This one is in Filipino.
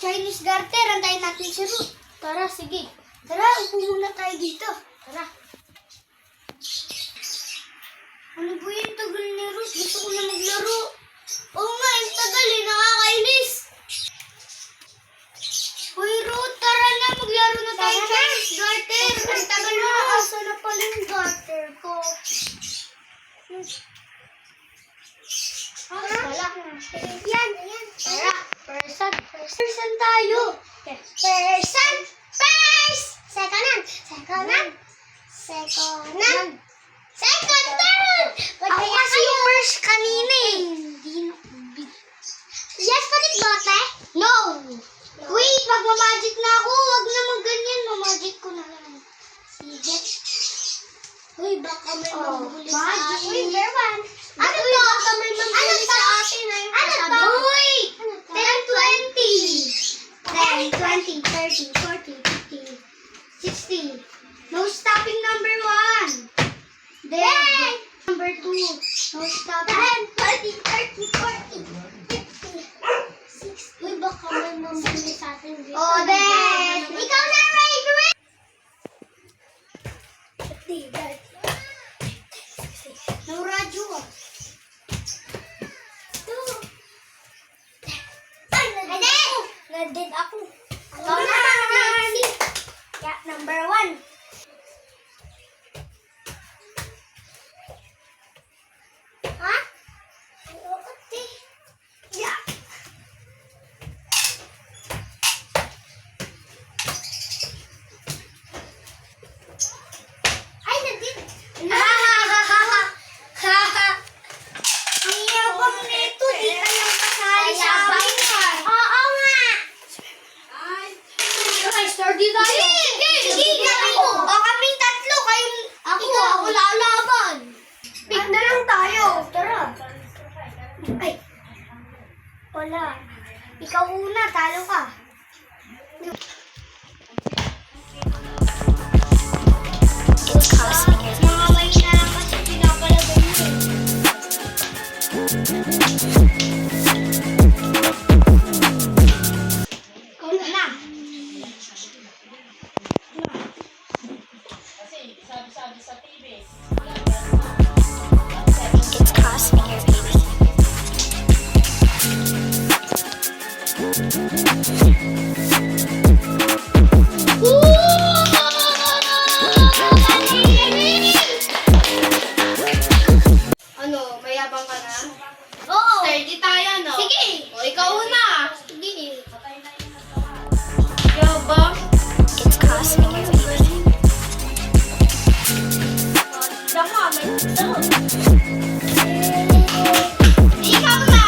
Chinese garter. Antayin natin si Ruth. Tara, sige. Tara, upo muna tayo dito. Tara. Ano po yung tagal ni Ruth? Gusto ko na maglaro. Oo nga, yung tagal eh. Nakakainis. Uy, Ruth, tara na. Maglaro na tayo. Chinese garter. Ang tagal na. Asa na pala yung garter ko? Wala. Yan. Tara. Person tayo. Person. First. Second. Third. Ako kasi yung first kanina eh. Yes, patit bote? No. Wait, magmamagic na ako. Huwag naman ganyan. Mamagic ko na lang. Sige. Uy, baka may maghuli sa atin. Uy, Berwan. Ano to? Baka may maghuli sa atin. Ano to? Uy! 10, 20, 30, 40, 50, 60. No stopping number 1. Then, number 2. No stopping. 10, 20, 30, 40, 50, 60. Uy, baka may maghuli sa atin. Oh, then, ikaw na, Ray! No radyo ah. Nandid ako. Ikaw naman! Yeah, number 1. Ha? Ay, yeah. Ay, nandid. Ang yabang nito. Di ka lang kasali sa bayan. Oo nga. Sturdy tayo. Sige. O kaming tatlo. Ako lalaban. Pick na lang tayo. Tara. Ay. Wala. Ikaw una. Talo ka. Mamamay na lang kasi pinapalagay mo eh. Ikaw na. Sabi sa TV. It's cosmic, baby. Ano, mayabang ka na? Oo. Sturdy tayo, no? Sige. O, ikaw una. Sige. Yabang. It's cosmic, baby. Dama, may gusto. Ikaw na.